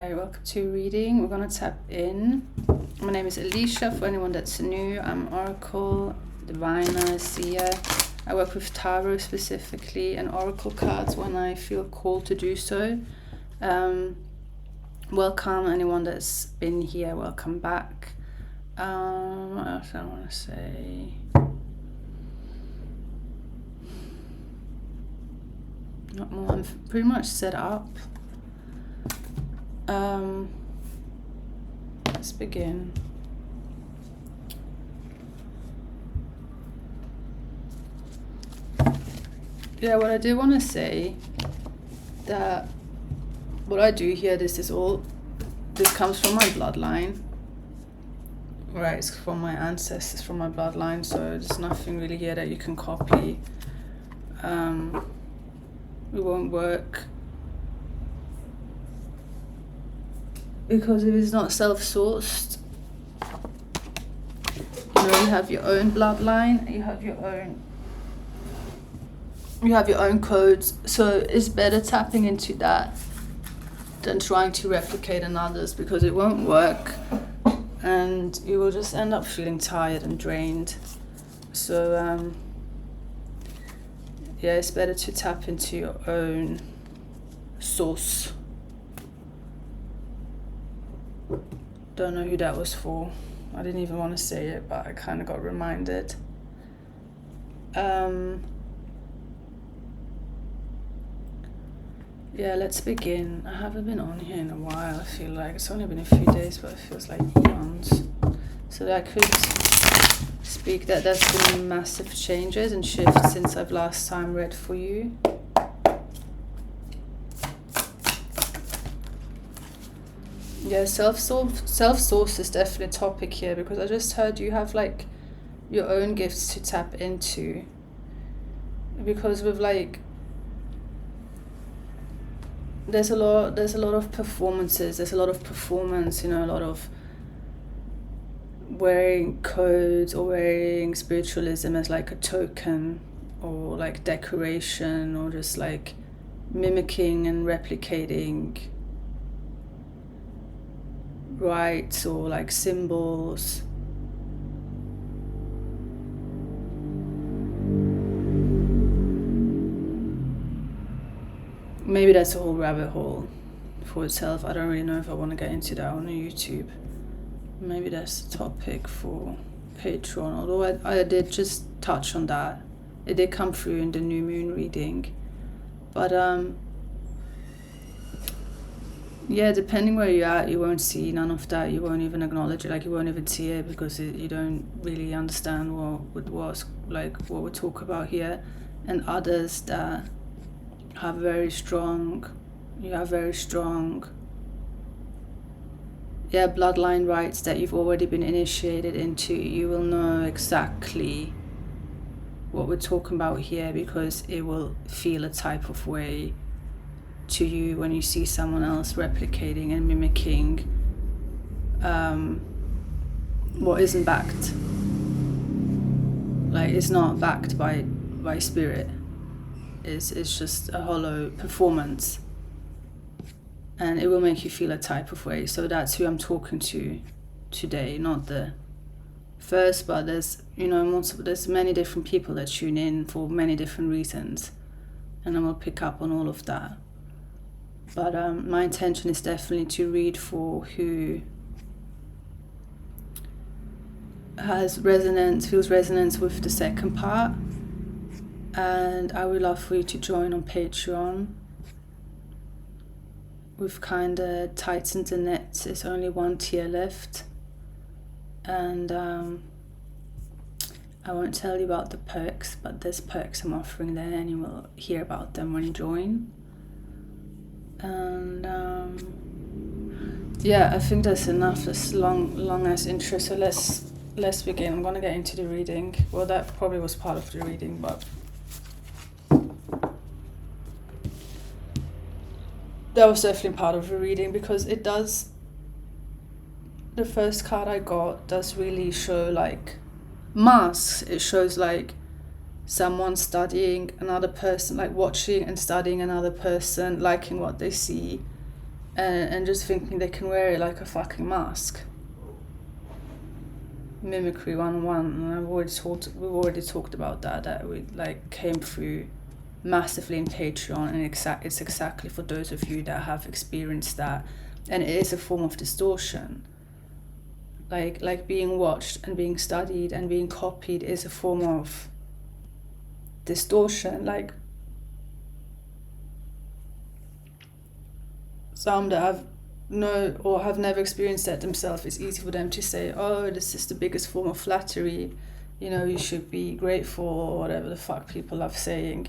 Hi, welcome to reading. We're going to tap in. My name is Alicia. For anyone that's new, I'm Oracle, Diviner, Seer. I work with Tarot specifically and Oracle cards when I feel called to do so. Welcome anyone that's been here. Welcome back. What else I want to say? Not more. I'm pretty much set up. Let's begin. Yeah, what I do want to say that what I do here, this comes from my bloodline. Right, it's from my ancestors, from my bloodline, so there's nothing really here that you can copy. It won't work. Because it is not self-sourced. You have your own bloodline, you have your own codes, so it's better tapping into that than trying to replicate another's, because it won't work and you will just end up feeling tired and drained. So yeah, it's better to tap into your own source. Don't know who that was for. I didn't even want to say it, but I kind of got reminded. Yeah, let's begin. I haven't been on here in a while. I feel like it's only been a few days, but it feels like eons. So I could speak that there's been massive changes and shifts since I've last time read for you. Yeah, self-source is definitely a topic here, because I just heard you have like your own gifts to tap into. Because with like, there's a lot of performances, there's a lot of performance, a lot of wearing codes or wearing spiritualism as like a token or like decoration, or just like mimicking and replicating rites or like symbols. Maybe that's a whole rabbit hole for itself. I don't really know if I want to get into that on YouTube. Maybe that's a topic for Patreon, although I did just touch on that. It did come through in the new moon reading. But yeah, depending where you're at, you won't see none of that. You won't even acknowledge it, like you won't even see it, because you don't really understand what we talk about here. And others that have very strong bloodline rights that you've already been initiated into, you will know exactly what we're talking about here, because it will feel a type of way to you when you see someone else replicating and mimicking what isn't backed. Like, it's not backed by spirit. It's just a hollow performance, and it will make you feel a type of way. So that's who I'm talking to today, not the first, but there's there's many different people that tune in for many different reasons, and I will pick up on all of that. But my intention is definitely to read for who feels resonance with the second part. And I would love for you to join on Patreon. We've kind of tightened the nets. There's only one tier left. And I won't tell you about the perks, but there's perks I'm offering there, and you will hear about them when you join. And yeah, I think that's enough. That's long as intro. So let's begin. I'm gonna get into the reading. Well, that probably was part of the reading, but that was definitely part of the reading, because it does. The first card I got does really show like masks. It shows like someone studying another person, like watching and studying another person, liking what they see, and just thinking they can wear it like a fucking mask. Mimicry 101, and we've already talked about that we like came through massively in Patreon, and it's exactly for those of you that have experienced that, and it is a form of distortion. Like being watched and being studied and being copied is a form of distortion. Like some that have never experienced that themselves, it's easy for them to say, oh, this is the biggest form of flattery, you should be grateful, or whatever the fuck people love saying.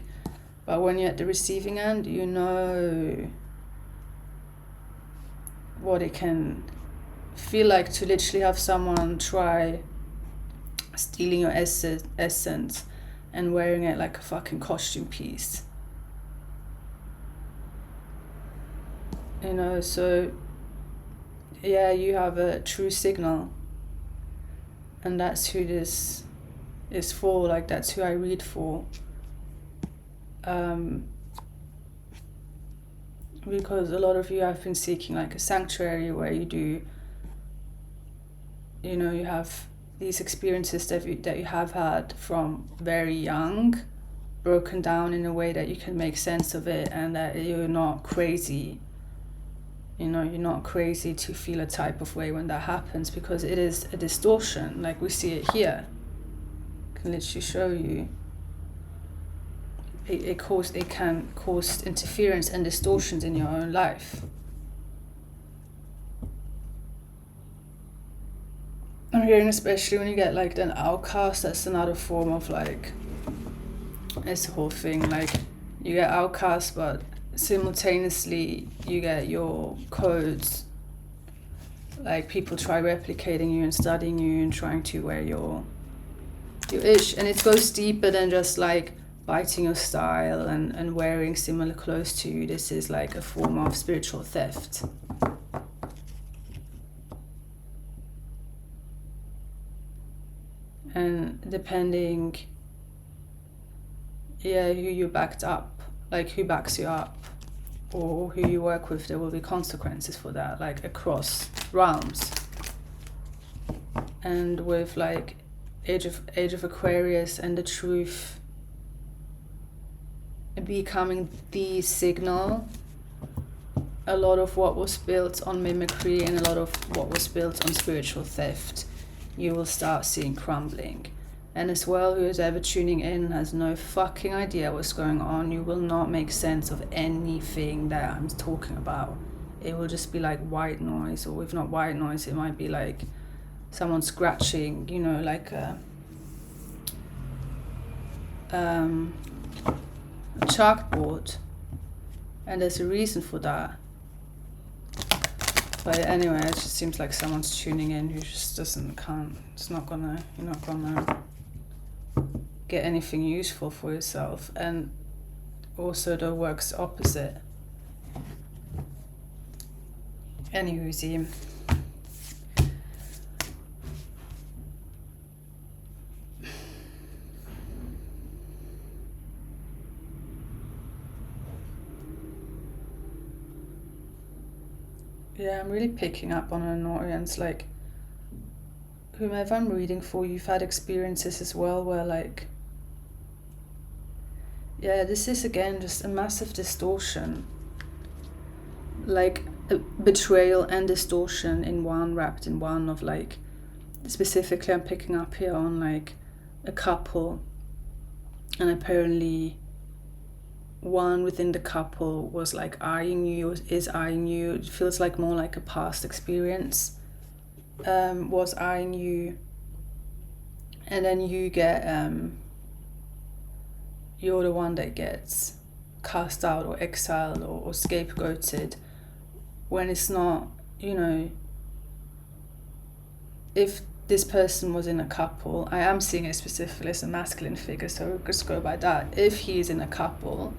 But when you're at the receiving end, you know what it can feel like to literally have someone try stealing your essence and wearing it like a fucking costume piece. So yeah, you have a true signal, and that's who this is for. Like, that's who I read for, because a lot of you have been seeking like a sanctuary where you do, you have these experiences that you have had from very young, broken down in a way that you can make sense of it, and that you're not crazy. You're not crazy to feel a type of way when that happens, because it is a distortion. Like, we see it here. I can literally show you. It can cause interference and distortions in your own life. I'm hearing, especially when you get like an outcast, that's another form of like, it's the whole thing. Like, you get outcast, but simultaneously you get your codes. Like, people try replicating you and studying you and trying to wear your ish, and it goes deeper than just like biting your style and wearing similar clothes to you. This is like a form of spiritual theft. And depending, who you backed up, like who backs you up, or who you work with, there will be consequences for that, like across realms. And with like Age of Aquarius and the truth becoming the signal, a lot of what was built on mimicry and a lot of what was built on spiritual theft, you will start seeing crumbling. And as well, who is ever tuning in has no fucking idea what's going on, you will not make sense of anything that I'm talking about. It will just be like white noise, or if not white noise, it might be like someone scratching, like a chalkboard, and there's a reason for that. But anyway, it just seems like someone's tuning in who just you're not gonna get anything useful for yourself. And also the works opposite. Anywho, yeah, I'm really picking up on an audience, like whomever I'm reading for, you've had experiences as well where like, this is again just a massive distortion, like a betrayal and distortion in one, wrapped in one, of like, specifically I'm picking up here on like a couple, and apparently one within the couple was like eyeing you, is eyeing you. It feels like more like a past experience, was eyeing you, and then you get you're the one that gets cast out or exiled or scapegoated, when it's not, if this person was in a couple, I am seeing it specifically as a masculine figure, so we'll just go by that. If he's in a couple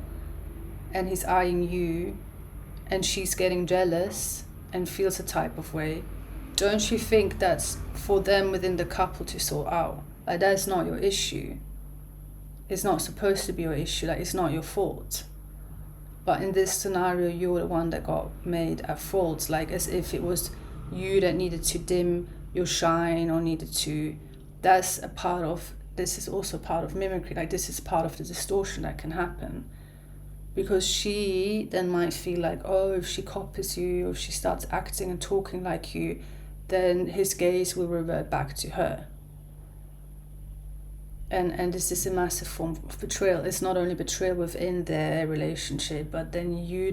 and he's eyeing you and she's getting jealous and feels a type of way, don't you think that's for them within the couple to sort out? Like, that's not your issue. It's not supposed to be your issue. Like, it's not your fault. But in this scenario, you're the one that got made at fault, like as if it was you that needed to dim your shine or needed to. That's a part of, this is also part of mimicry, like this is part of the distortion that can happen. Because she then might feel like, oh, if she copies you, or if she starts acting and talking like you, then his gaze will revert back to her. And this is a massive form of betrayal. It's not only betrayal within their relationship, but then you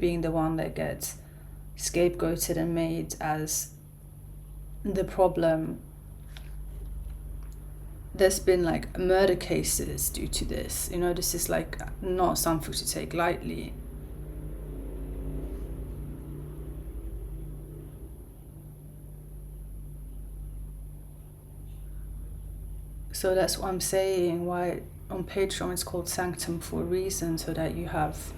being the one that gets scapegoated and made as the problem. There's been like murder cases due to this. You know, this is like not something to take lightly. So that's what I'm saying, why on Patreon it's called Sanctum for a reason, so that you have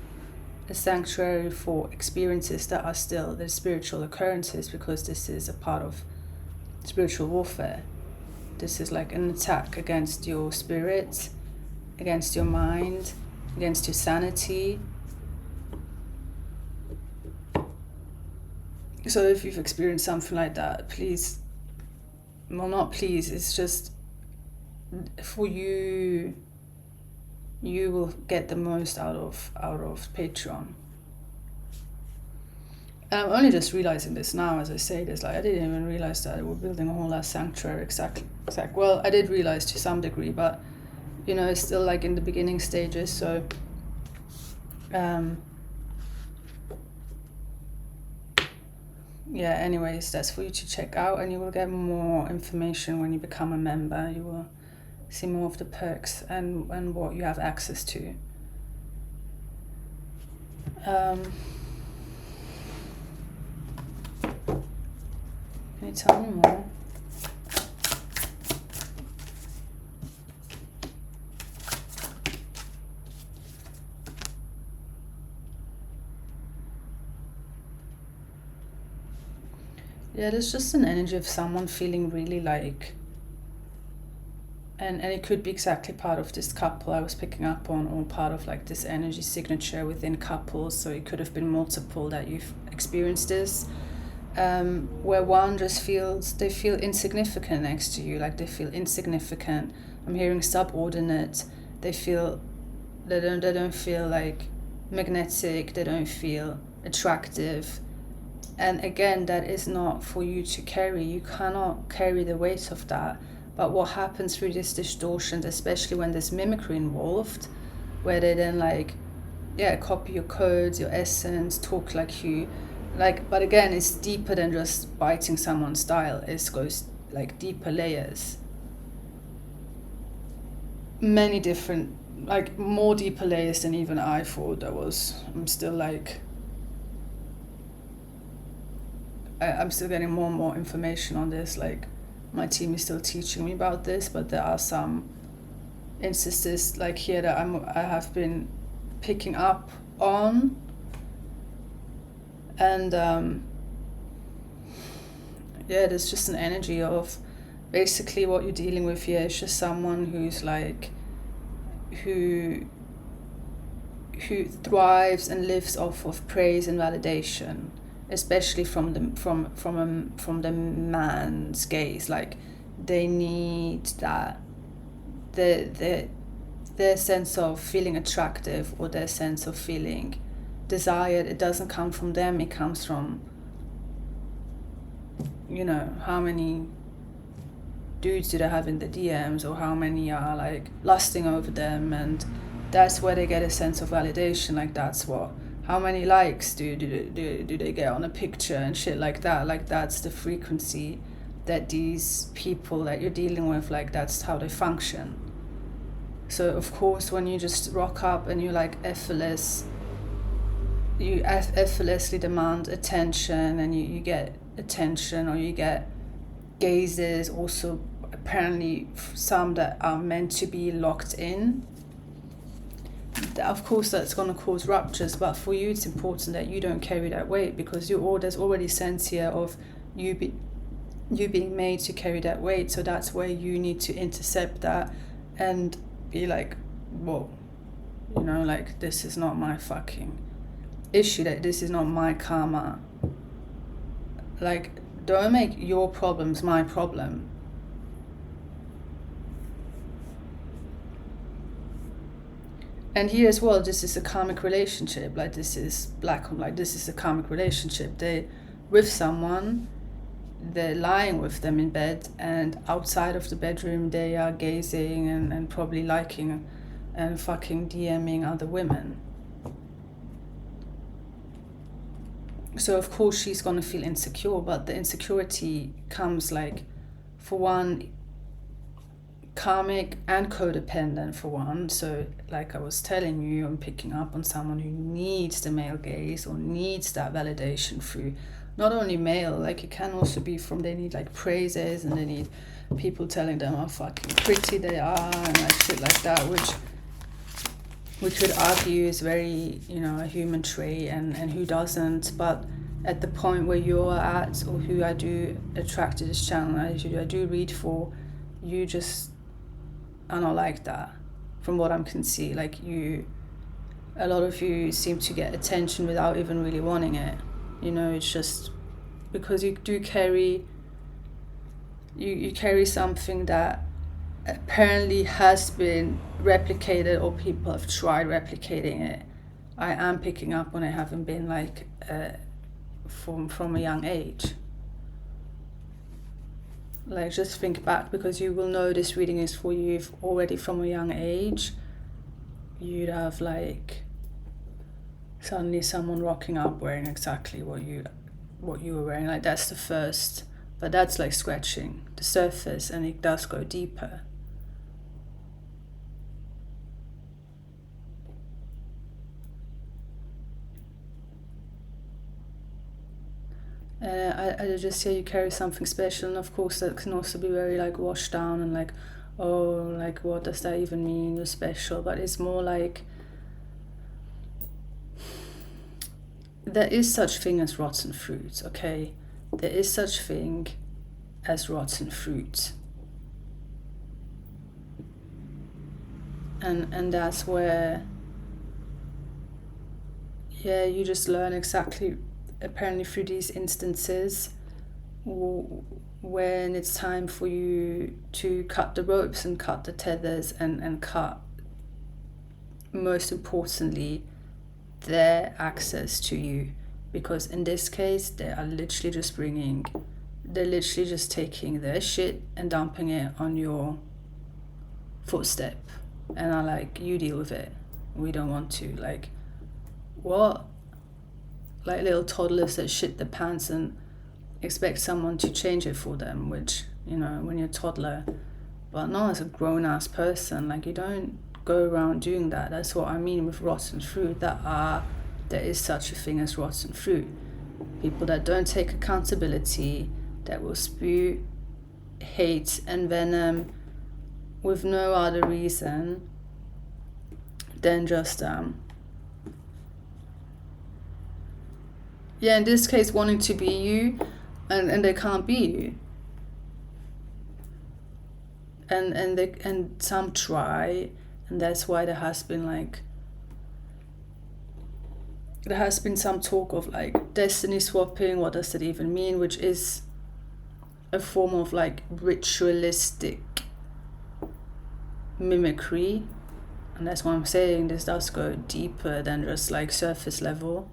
a sanctuary for experiences that are still the spiritual occurrences, because this is a part of spiritual warfare. This is like an attack against your spirit, against your mind, against your sanity. So if you've experienced something like that, please, well, not please, it's just for you, you will get the most out of Patreon. And I'm only just realizing this now as I say this, like I didn't even realize that we're building a whole ass sanctuary. Well, I did realize to some degree, but you know, it's still like in the beginning stages. So yeah, anyways, that's for you to check out, and you will get more information when you become a member. You will see more of the perks and what you have access to. Can you tell me more? Yeah, there's just an energy of someone feeling really like, and it could be exactly part of this couple I was picking up on, or part of like this energy signature within couples. So it could have been multiple that you've experienced this, where one just they feel insignificant next to you, like they feel insignificant. I'm hearing subordinate. They don't feel like magnetic. They don't feel attractive. And again, that is not for you to carry. You cannot carry the weight of that. But what happens through this distortion, especially when there's mimicry involved, where they then like, yeah, copy your codes, your essence, talk like you, like, but again, it's deeper than just biting someone's style. It goes like deeper layers. Many different, like more deeper layers than even I thought there was. I'm still like, I'm still getting more and more information on this. Like, my team is still teaching me about this, but there are some instances like here that I have been picking up on, and yeah, there's just an energy of basically what you're dealing with here is just someone who's like, who thrives and lives off of praise and validation, especially from the man's gaze. Like, they need that, their sense of feeling attractive, or their sense of feeling desired, it doesn't come from them, it comes from, you know, how many dudes do they have in the DMs, or how many are like lusting over them, and that's where they get a sense of validation. Like, that's what, how many likes do they get on a picture and shit like that. Like, that's the frequency that these people that you're dealing with, like, that's how they function. So of course, when you just rock up and you like you effortlessly demand attention, and you get attention, or you get gazes, also apparently some that are meant to be locked in. Of course, that's going to cause ruptures, but for you it's important that you don't carry that weight, because there's already sense here of you being made to carry that weight. So that's where you need to intercept that and be like, whoa, you know, like, this is not my fucking issue, that this is not my karma. Like, don't make your problems my problem. And here as well, this is a karmic relationship. Like, this is black, like, this is a karmic relationship. They with someone, they're lying with them in bed, and outside of the bedroom they are gazing and probably liking and fucking DMing other women. So of course she's gonna feel insecure, but the insecurity comes, like, for one, karmic and codependent for one. So like I was telling you, I'm picking up on someone who needs the male gaze or needs that validation through not only male, like it can also be from, they need like praises and they need people telling them how fucking pretty they are and like shit like that, which we could argue is very, you know, a human trait, and who doesn't. But at the point where you're at, or who I do attract to this channel, I do read for, you just are not like that, from what I can see. Like, you, a lot of you seem to get attention without even really wanting it, you know. It's just because you do carry, you carry something that apparently has been replicated, or people have tried replicating it. I am picking up on it having been like from a young age. Like, just think back, because you will know this reading is for you if already from a young age you'd have like suddenly someone rocking up wearing exactly what you were wearing. Like, that's the first, but that's like scratching the surface, and it does go deeper. I just say you carry something special, and of course that can also be very like washed down and like, oh, like what does that even mean, you're special? But it's more like, there is such thing as rotten fruit, okay? There is such thing as rotten fruit. And that's where, yeah, you just learn exactly, apparently through these instances, when it's time for you to cut the ropes and cut the tethers and cut, most importantly, their access to you. Because in this case, they are literally just taking their shit and dumping it on your footstep, and are like, you deal with it, we don't want to. Like, what? Like little toddlers that shit their pants and expect someone to change it for them, which, you know, when you're a toddler, but not as a grown-ass person. Like, you don't go around doing that. That's what I mean with rotten fruit. There is such a thing as rotten fruit. People that don't take accountability, that will spew hate and venom with no other reason than just in this case wanting to be you, and they can't be you, and some try, and that's why there has been some talk of like destiny swapping. What does that even mean? Which is a form of like ritualistic mimicry, and that's why I'm saying this does go deeper than just like surface level.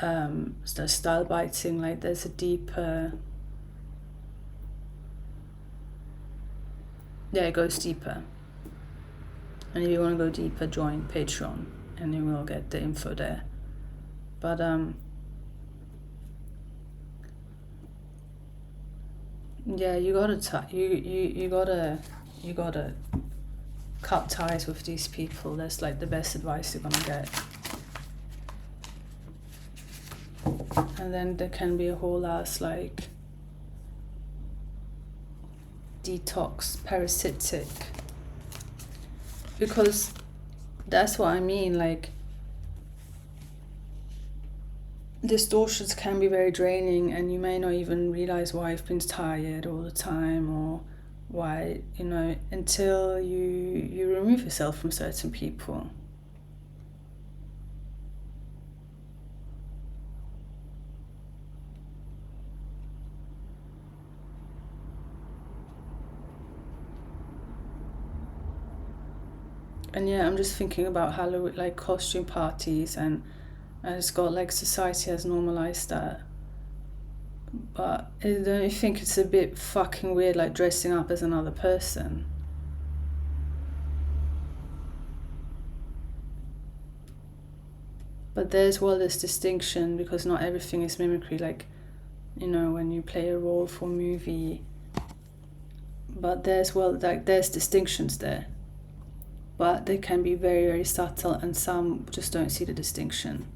The style biting, like there's a deeper, it goes deeper. And if you want to go deeper, join Patreon and you will get the info there. But you gotta cut ties with these people. That's like the best advice you're gonna get. And then there can be a whole ass like detox, parasitic, because that's what I mean. Like, distortions can be very draining, and you may not even realize why you've been tired all the time, or why, until you remove yourself from certain people. And yeah, I'm just thinking about Halloween, like costume parties, and it's got like society has normalized that. But don't you think it's a bit fucking weird, like dressing up as another person? But there's this distinction, because not everything is mimicry, like, when you play a role for a movie. But there's distinctions there. But they can be very, very subtle, and some just don't see the distinction.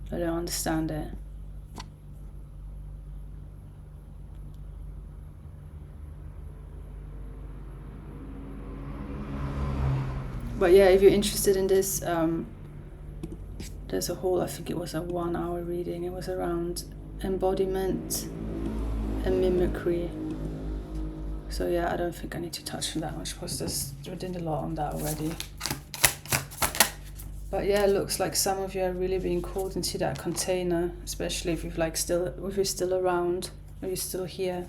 They don't understand it. But yeah, if you're interested in this, there's a whole, I think it was a 1 hour reading. It was around embodiment and mimicry. So yeah, I don't think I need to touch on that much, because we did a lot on that already. But yeah, it looks like some of you are really being called into that container, especially if you've if you're still around, or you're still here.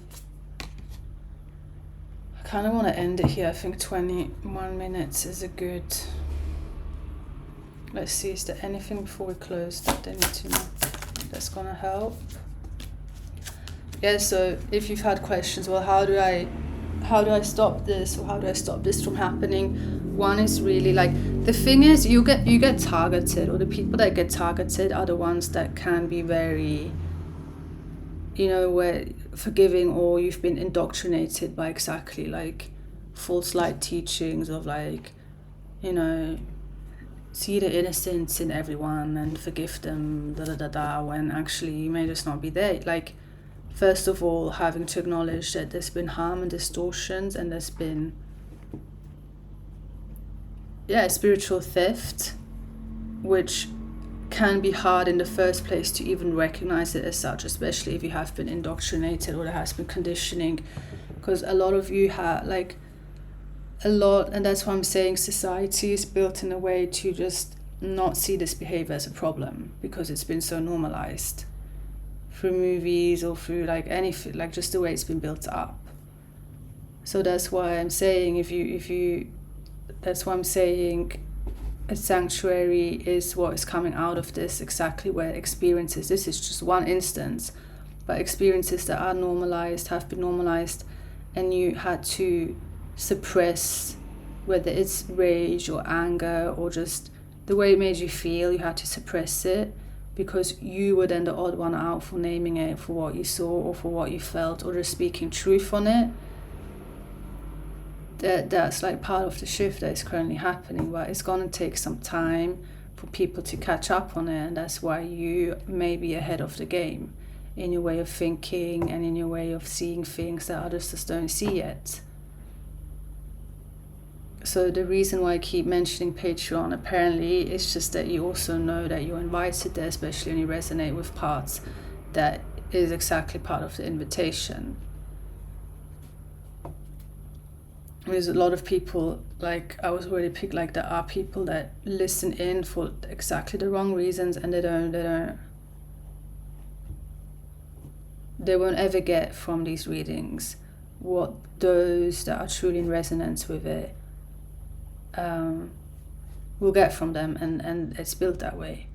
I kind of want to end it here. I think 21 minutes is a good... Let's see, is there anything before we close that they need to know that's gonna help? Yeah, so if you've had questions, well, how do I stop this, or how do I stop this from happening? One is really the thing is, you get targeted, or the people that get targeted are the ones that can be very, where forgiving, or you've been indoctrinated by exactly false light teachings of see the innocence in everyone and forgive them, when actually you may just not be there. First of all, having to acknowledge that there's been harm and distortions, and there's been spiritual theft, which can be hard in the first place to even recognize it as such, especially if you have been indoctrinated or there has been conditioning, because a lot of you have and that's why I'm saying society is built in a way to just not see this behavior as a problem, because it's been so normalized through movies or through anything, just the way it's been built up. So that's why I'm saying that's why I'm saying a sanctuary is what is coming out of this, exactly where experiences, this is just one instance, but experiences that are normalized, have been normalized, and you had to suppress, whether it's rage or anger or just the way it made you feel, you had to suppress it, because you were then the odd one out for naming it for what you saw or for what you felt, or just speaking truth on it. That's part of the shift that is currently happening, but it's going to take some time for people to catch up on it, and that's why you may be ahead of the game in your way of thinking and in your way of seeing things that others just don't see yet. So the reason why I keep mentioning Patreon, apparently, is just that you also know that you're invited there, especially when you resonate with parts that is exactly part of the invitation. There's a lot of people, I was already picked, there are people that listen in for exactly the wrong reasons, and they won't ever get from these readings what those that are truly in resonance with it will get from them, and it's built that way.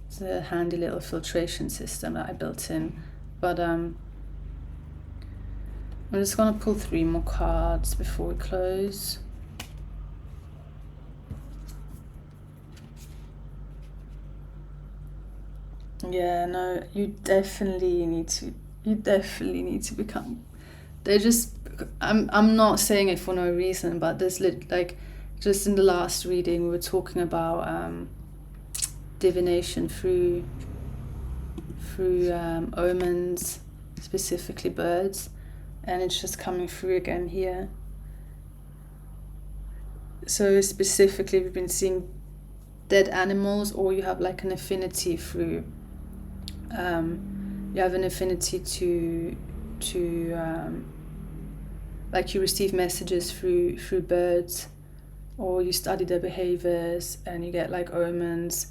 It's a handy little filtration system that I built in, but I'm just gonna pull 3 more cards before we close. Yeah, no, you definitely need to become, I'm not saying it for no reason, but there's just in the last reading we were talking about divination through omens, specifically birds, and it's just coming through again here. So specifically we've been seeing dead animals, or you have an affinity through you have an affinity to like you receive messages through birds, or you study their behaviors and you get like omens.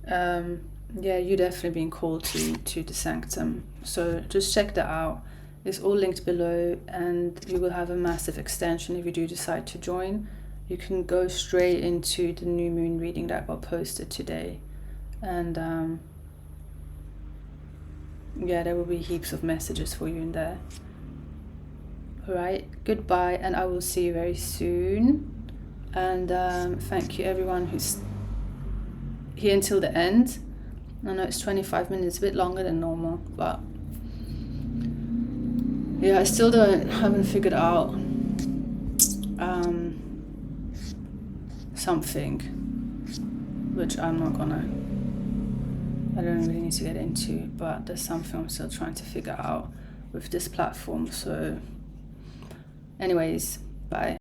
Yeah, you're definitely being called to the sanctum. So just check that out. It's all linked below, and you will have a massive extension if you do decide to join. You can go straight into the new moon reading that got posted today, and yeah, there will be heaps of messages for you in there. All right, goodbye, and I will see you very soon. And thank you everyone who's here until the end. I know it's 25 minutes, a bit longer than normal, but yeah, I still haven't figured out something, which I don't really need to get into, but there's something I'm still trying to figure out with this platform. So anyways, bye.